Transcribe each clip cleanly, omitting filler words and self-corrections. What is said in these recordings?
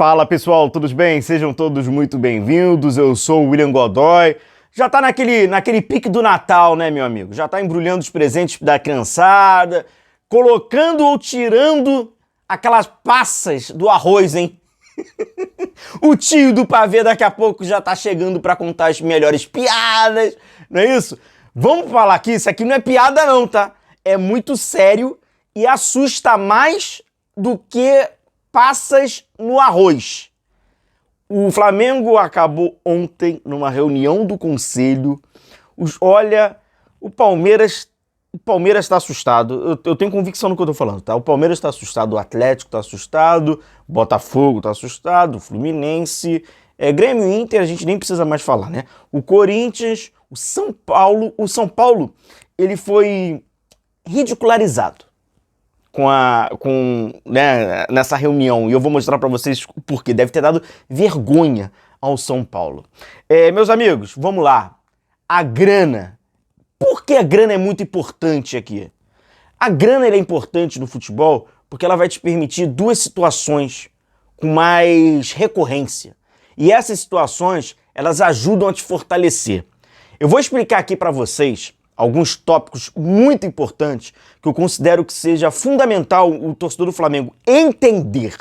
Fala pessoal, tudo bem? Sejam todos muito bem-vindos, eu sou o William Godoy. Já tá naquele pique do Natal, né, meu amigo? Já tá embrulhando os presentes da criançada, colocando ou tirando aquelas passas do arroz, hein? O tio do pavê daqui a pouco já tá chegando pra contar as melhores piadas, não é isso? Vamos falar aqui, isso aqui não é piada não, tá? É muito sério e assusta mais do que passas no arroz. O Flamengo acabou ontem numa reunião do conselho. Olha, o Palmeiras está assustado. Eu tenho convicção no que eu tô falando, tá? O Palmeiras está assustado, o Atlético está assustado, o Botafogo está assustado, o Fluminense, Grêmio e Inter a gente nem precisa mais falar, né? O Corinthians, o São Paulo, ele foi ridicularizado nessa reunião, e eu vou mostrar para vocês o porquê. Deve ter dado vergonha ao São Paulo. Meus amigos, vamos lá. A grana. Por que a grana é muito importante aqui? A grana é importante no futebol porque ela vai te permitir duas situações com mais recorrência. E essas situações, elas ajudam a te fortalecer. Eu vou explicar aqui para vocês alguns tópicos muito importantes que eu considero que seja fundamental o torcedor do Flamengo entender.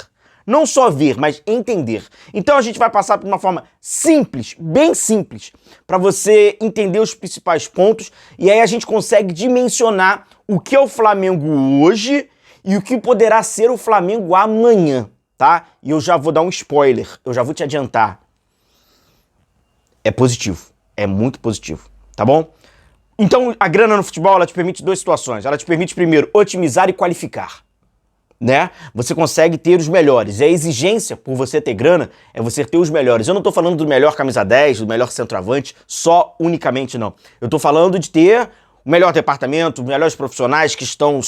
Não só ver, mas entender. Então a gente vai passar por uma forma simples, bem simples, para você entender os principais pontos e aí a gente consegue dimensionar o que é o Flamengo hoje e o que poderá ser o Flamengo amanhã, tá? E eu já vou dar um spoiler, eu já vou te adiantar. É positivo, é muito positivo, tá bom? Então, a grana no futebol, ela te permite duas situações. Ela te permite, primeiro, otimizar e qualificar, né? Você consegue ter os melhores. E a exigência por você ter grana é você ter os melhores. Eu não tô falando do melhor camisa 10, do melhor centroavante, só unicamente não. Eu tô falando de ter o melhor departamento, os melhores profissionais que estão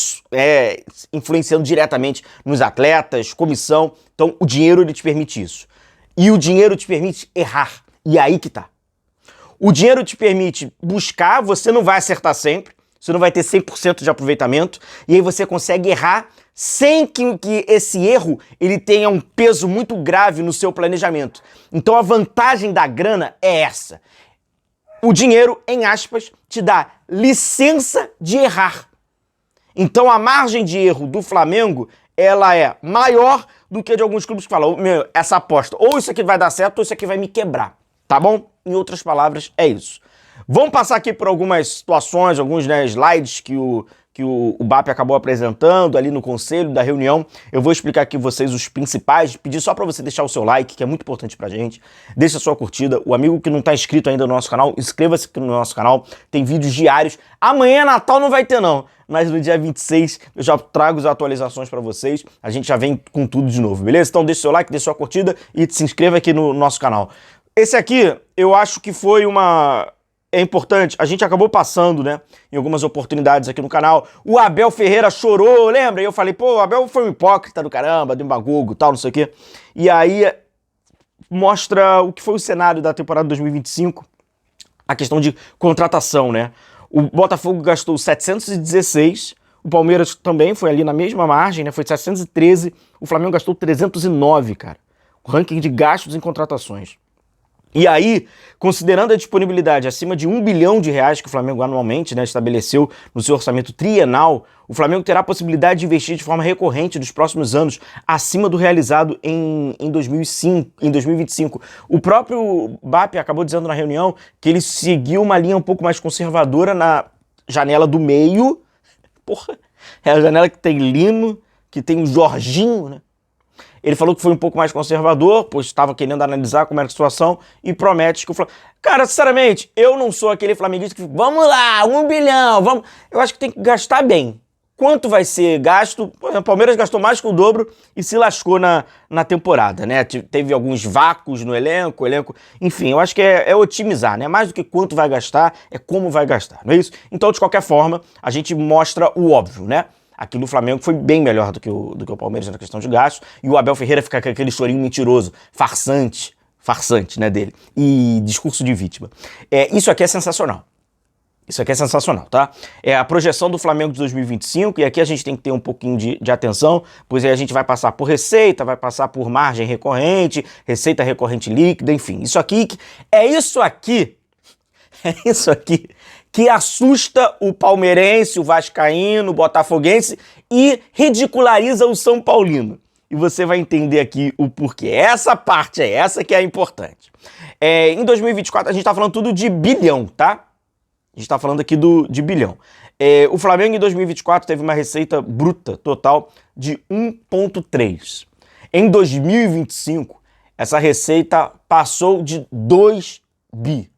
influenciando diretamente nos atletas, comissão. Então, o dinheiro, ele te permite isso. E o dinheiro te permite errar. E aí que tá. O dinheiro te permite buscar, você não vai acertar sempre, você não vai ter 100% de aproveitamento, e aí você consegue errar sem que esse erro ele tenha um peso muito grave no seu planejamento. Então a vantagem da grana é essa. O dinheiro, em aspas, te dá licença de errar. Então a margem de erro do Flamengo, ela é maior do que a de alguns clubes que falam, meu, essa aposta, ou isso aqui vai dar certo, ou isso aqui vai me quebrar, tá bom? Em outras palavras, é isso. Vamos passar aqui por algumas situações, alguns slides que o BAP acabou apresentando ali no conselho da reunião. Eu vou explicar aqui vocês os principais, pedir só para você deixar o seu like, que é muito importante pra gente. Deixa a sua curtida. O amigo que não tá inscrito ainda no nosso canal, inscreva-se aqui no nosso canal. Tem vídeos diários. Amanhã, Natal, não vai ter não, mas no dia 26 eu já trago as atualizações para vocês. A gente já vem com tudo de novo, beleza? Então deixa o seu like, deixa a sua curtida e se inscreva aqui no nosso canal. Esse aqui, eu acho que foi é importante, a gente acabou passando, né, em algumas oportunidades aqui no canal. O Abel Ferreira chorou, lembra? E eu falei, pô, o Abel foi um hipócrita do caramba, demagogo e tal, não sei o quê. E aí mostra o que foi o cenário da temporada 2025, a questão de contratação, né? O Botafogo gastou 716, o Palmeiras também foi ali na mesma margem, né, foi 713, o Flamengo gastou 309, cara. O ranking de gastos em contratações. E aí, considerando a disponibilidade acima de R$1 bilhão que o Flamengo anualmente, né, estabeleceu no seu orçamento trienal, o Flamengo terá a possibilidade de investir de forma recorrente nos próximos anos, acima do realizado em 2025. O próprio BAP acabou dizendo na reunião que ele seguiu uma linha um pouco mais conservadora na janela do meio. Porra, é a janela que tem Lino, que tem o Jorginho, né? Ele falou que foi um pouco mais conservador, pois estava querendo analisar como era a situação e promete que o Flamengo... Cara, sinceramente, eu não sou aquele flamenguista que vamos lá, 1 bilhão, vamos... Eu acho que tem que gastar bem. Quanto vai ser gasto? O Palmeiras gastou mais que o dobro e se lascou na temporada, né? Teve alguns vácuos no elenco... Enfim, eu acho que é otimizar, né? Mais do que quanto vai gastar, é como vai gastar, não é isso? Então, de qualquer forma, a gente mostra o óbvio, né? Aqui no Flamengo foi bem melhor do que o Palmeiras na questão de gastos, e o Abel Ferreira fica com aquele chorinho mentiroso, farsante, né, dele, e discurso de vítima. Isso aqui é sensacional. Isso aqui é sensacional, tá? É a projeção do Flamengo de 2025, e aqui a gente tem que ter um pouquinho de atenção, pois aí a gente vai passar por receita, vai passar por margem recorrente, receita recorrente líquida, enfim. Isso aqui é isso aqui que assusta o palmeirense, o vascaíno, o botafoguense e ridiculariza o São Paulino. E você vai entender aqui o porquê. Essa parte é essa que é importante. Em 2024 a gente tá falando tudo de bilhão, tá? A gente tá falando aqui de bilhão. O Flamengo em 2024 teve uma receita bruta total de 1,3. Em 2025, essa receita passou de 2 bi.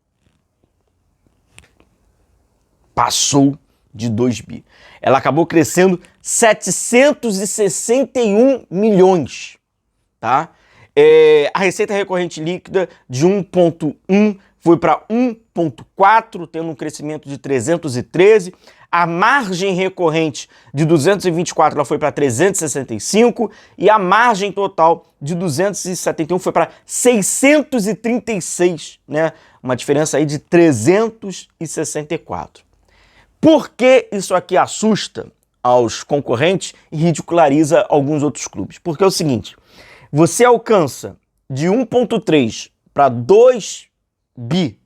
Passou de 2 bi. Ela acabou crescendo 761 milhões, tá? A receita recorrente líquida de 1,1 foi para 1,4, tendo um crescimento de 313. A margem recorrente de 224 ela foi para 365 e a margem total de 271 foi para 636, né? Uma diferença aí de 364. Por que isso aqui assusta aos concorrentes e ridiculariza alguns outros clubes? Porque é o seguinte, você alcança de 1,3 para 2 bi,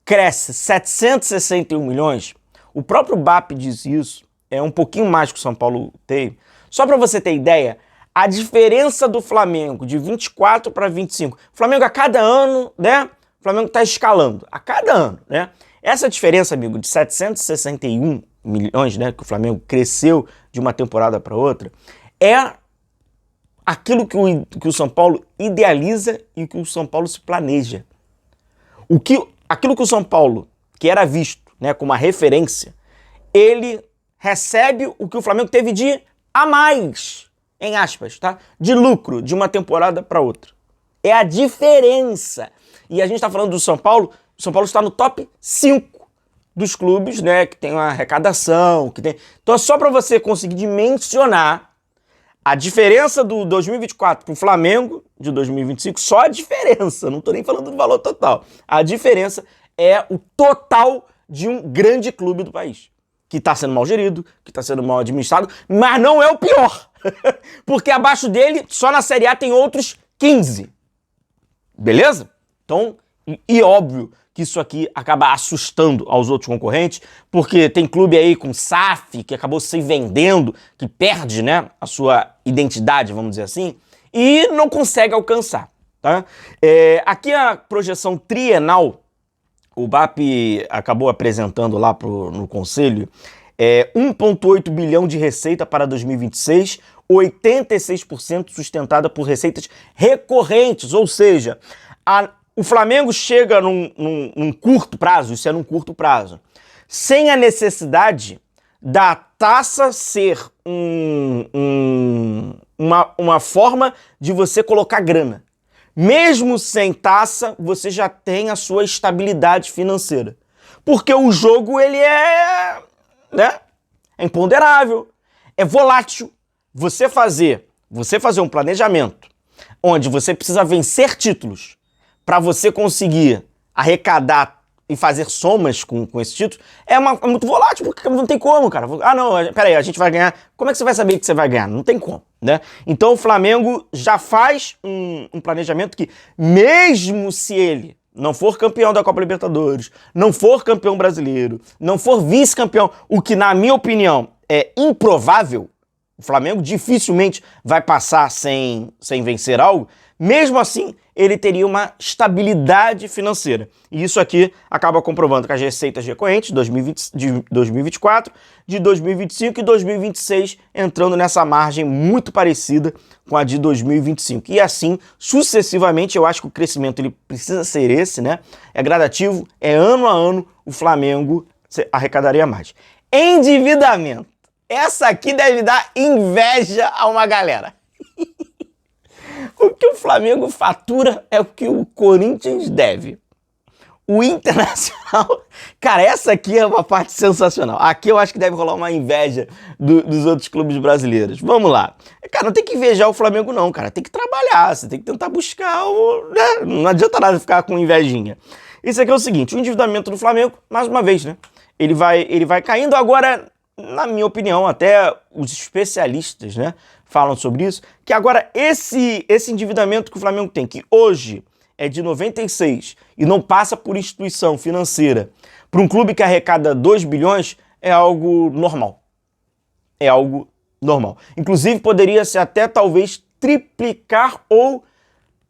cresce 761 milhões, o próprio BAP diz isso, é um pouquinho mais que o São Paulo teve. Só para você ter ideia, a diferença do Flamengo de 24 para 25, o Flamengo a cada ano, né? O Flamengo está escalando, a cada ano, né? Essa diferença, amigo, de 761 milhões, né, que o Flamengo cresceu de uma temporada para outra, é aquilo que o São Paulo idealiza e que o São Paulo se planeja. Aquilo que o São Paulo, que era visto, né, como uma referência, ele recebe o que o Flamengo teve de a mais, em aspas, tá? De lucro de uma temporada para outra. É a diferença. E a gente está falando do São Paulo. O São Paulo está no top 5 dos clubes, né, que tem uma arrecadação, que tem... Então é só para você conseguir dimensionar a diferença do 2024 para o Flamengo de 2025, só a diferença, não estou nem falando do valor total. A diferença é o total de um grande clube do país, que está sendo mal gerido, que está sendo mal administrado, mas não é o pior, porque abaixo dele, só na Série A tem outros 15. Beleza? Então, e óbvio que isso aqui acaba assustando aos outros concorrentes, porque tem clube aí com SAF, que acabou se vendendo, que perde, né, a sua identidade, vamos dizer assim, e não consegue alcançar, tá? Aqui a projeção trienal, o BAP acabou apresentando lá no Conselho, 1,8 bilhão de receita para 2026, 86% sustentada por receitas recorrentes, ou seja, o Flamengo chega num curto prazo, isso é num curto prazo, sem a necessidade da taça ser uma forma de você colocar grana. Mesmo sem taça, você já tem a sua estabilidade financeira. Porque o jogo, ele é imponderável, é volátil. Você fazer um planejamento onde você precisa vencer títulos para você conseguir arrecadar e fazer somas com esse título, é muito volátil, porque não tem como, cara. Ah, não, peraí, a gente vai ganhar. Como é que você vai saber que você vai ganhar? Não tem como, né? Então o Flamengo já faz um planejamento que, mesmo se ele não for campeão da Copa Libertadores, não for campeão brasileiro, não for vice-campeão, o que, na minha opinião, é improvável, o Flamengo dificilmente vai passar sem vencer algo, mesmo assim, ele teria uma estabilidade financeira. E isso aqui acaba comprovando que as receitas recorrentes de 2024, de 2025 e 2026 entrando nessa margem muito parecida com a de 2025. E assim, sucessivamente, eu acho que o crescimento ele precisa ser esse, né? É gradativo, é ano a ano, o Flamengo arrecadaria mais. Endividamento. Essa aqui deve dar inveja a uma galera. O que o Flamengo fatura é o que o Corinthians deve. O Internacional... Cara, essa aqui é uma parte sensacional. Aqui eu acho que deve rolar uma inveja dos outros clubes brasileiros. Vamos lá. Cara, não tem que invejar o Flamengo não, cara. Tem que trabalhar, você tem que tentar buscar o... Né? Não adianta nada ficar com invejinha. Isso aqui é o seguinte, o endividamento do Flamengo, mais uma vez, né? Ele vai caindo agora, na minha opinião, até os especialistas, né, falam sobre isso, que agora esse endividamento que o Flamengo tem, que hoje é de 96 e não passa por instituição financeira, para um clube que arrecada 2 bilhões, é algo normal. É algo normal. Inclusive, poderia ser até talvez triplicar ou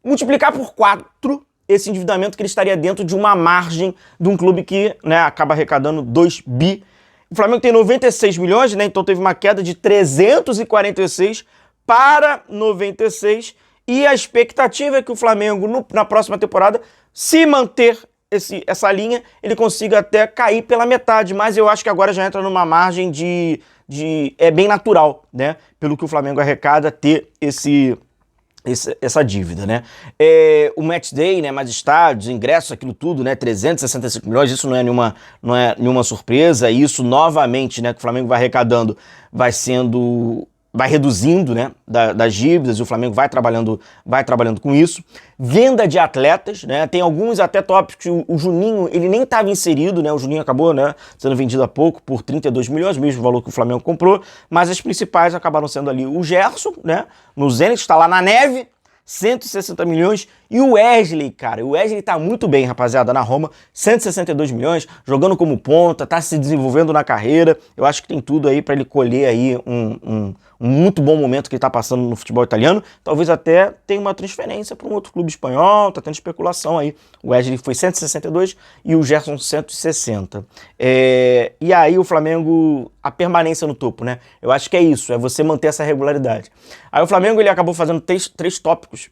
multiplicar por 4 esse endividamento que ele estaria dentro de uma margem de um clube que, né, acaba arrecadando 2 bi. O Flamengo tem 96 milhões, né, então teve uma queda de 346 para 96 e a expectativa é que o Flamengo na próxima temporada, se manter essa linha, ele consiga até cair pela metade, mas eu acho que agora já entra numa margem é bem natural, né, pelo que o Flamengo arrecada ter essa dívida, né? O match day, né, mais estádios, ingressos, aquilo tudo, né, 365 milhões, isso não é nenhuma surpresa, e isso novamente, né, que o Flamengo vai arrecadando, vai reduzindo, né, das dívidas, e o Flamengo vai trabalhando com isso. Venda de atletas, né, tem alguns até tópicos que o Juninho, ele nem estava inserido, né, o Juninho acabou, né, sendo vendido há pouco por 32 milhões, mesmo valor que o Flamengo comprou, mas as principais acabaram sendo ali o Gerson, né, no Zenit, está lá na neve, 160 milhões, e o Wesley, cara, o Wesley tá muito bem, rapaziada, na Roma, 162 milhões, jogando como ponta, tá se desenvolvendo na carreira, eu acho que tem tudo aí para ele colher aí um muito bom momento que ele tá passando no futebol italiano, talvez até tenha uma transferência para um outro clube espanhol, tá tendo especulação aí, o Wesley foi 162 e o Gerson 160. E aí o Flamengo, a permanência no topo, né, eu acho que é isso, é você manter essa regularidade. Aí o Flamengo, ele acabou fazendo três tópicos,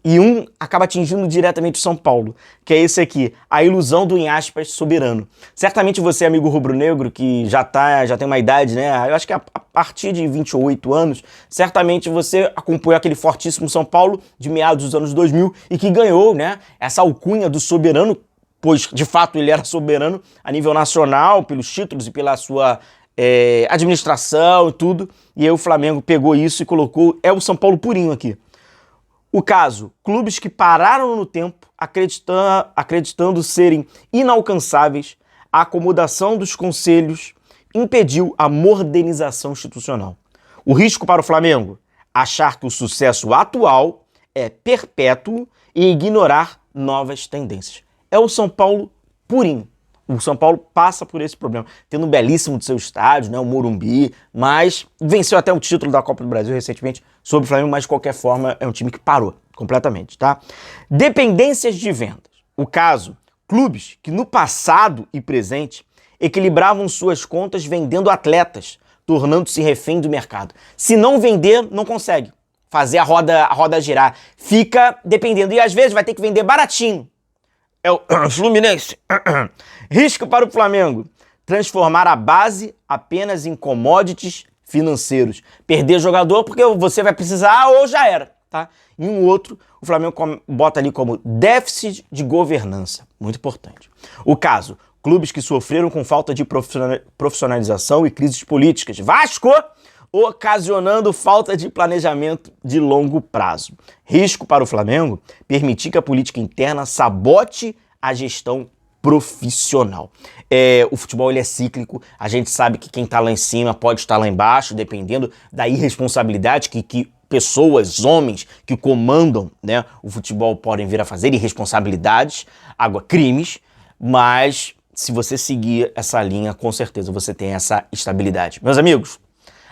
e um acaba atingindo diretamente o São Paulo, que é esse aqui, a ilusão do, em aspas, soberano. Certamente você, amigo rubro-negro, que já tem uma idade, né, eu acho que a partir de 28 anos, certamente você acompanhou aquele fortíssimo São Paulo de meados dos anos 2000 e que ganhou, né, essa alcunha do soberano, pois de fato ele era soberano a nível nacional, pelos títulos e pela sua administração e tudo, e aí o Flamengo pegou isso e colocou, é o São Paulo purinho aqui. O caso, clubes que pararam no tempo, acreditando serem inalcançáveis, a acomodação dos conselhos impediu a modernização institucional. O risco para o Flamengo? Achar que o sucesso atual é perpétuo e ignorar novas tendências. É o São Paulo purinho. O São Paulo passa por esse problema, tendo um belíssimo do seu estádio, né, o Morumbi, mas venceu até o título da Copa do Brasil recentemente sobre o Flamengo, mas de qualquer forma é um time que parou completamente, tá? Dependências de vendas. O caso, clubes que no passado e presente equilibravam suas contas vendendo atletas, tornando-se refém do mercado. Se não vender, não consegue fazer a roda girar. Fica dependendo e às vezes vai ter que vender baratinho. É o Fluminense. Risco para o Flamengo: transformar a base apenas em commodities financeiros. Perder jogador porque você vai precisar ou já era, tá? E um outro, o Flamengo bota ali como déficit de governança. Muito importante. O caso, clubes que sofreram com falta de profissionalização e crises políticas. Vasco, ocasionando falta de planejamento de longo prazo. Risco para o Flamengo: permitir que a política interna sabote a gestão profissional. O futebol, ele é cíclico, a gente sabe que quem está lá em cima pode estar lá embaixo, dependendo da irresponsabilidade que pessoas, homens que comandam, né, o futebol podem vir a fazer, irresponsabilidades, crimes, mas se você seguir essa linha, com certeza você tem essa estabilidade. Meus amigos,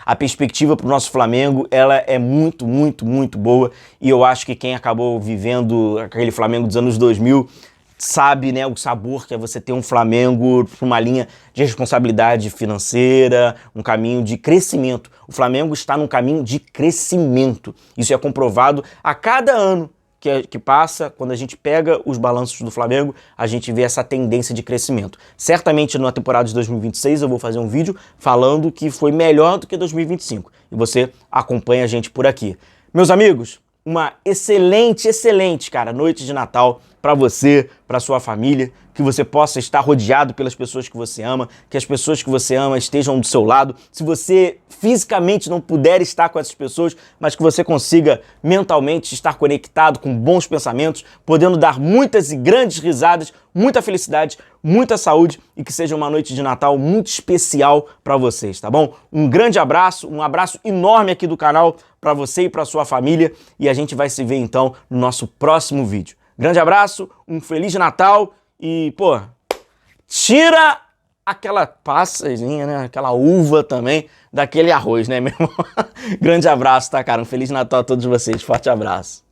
a perspectiva para o nosso Flamengo, ela é muito, muito, muito boa, e eu acho que quem acabou vivendo aquele Flamengo dos anos 2000 sabe, né, o sabor que é você ter um Flamengo para uma linha de responsabilidade financeira, um caminho de crescimento. O Flamengo está num caminho de crescimento. Isso é comprovado a cada ano que passa. Quando a gente pega os balanços do Flamengo, a gente vê essa tendência de crescimento. Certamente na temporada de 2026 eu vou fazer um vídeo falando que foi melhor do que 2025. E você acompanha a gente por aqui. Meus amigos, uma excelente, cara, noite de Natal para você, para sua família, que você possa estar rodeado pelas pessoas que você ama, que as pessoas que você ama estejam do seu lado. Se você fisicamente não puder estar com essas pessoas, mas que você consiga mentalmente estar conectado com bons pensamentos, podendo dar muitas e grandes risadas, muita felicidade, muita saúde e que seja uma noite de Natal muito especial para vocês, tá bom? Um grande abraço, um abraço enorme aqui do canal para você e para sua família e a gente vai se ver então no nosso próximo vídeo. Grande abraço, um Feliz Natal e, pô, tira aquela passazinha, né? Aquela uva também daquele arroz, né, meu irmão? Grande abraço, tá, cara? Um Feliz Natal a todos vocês. Forte abraço.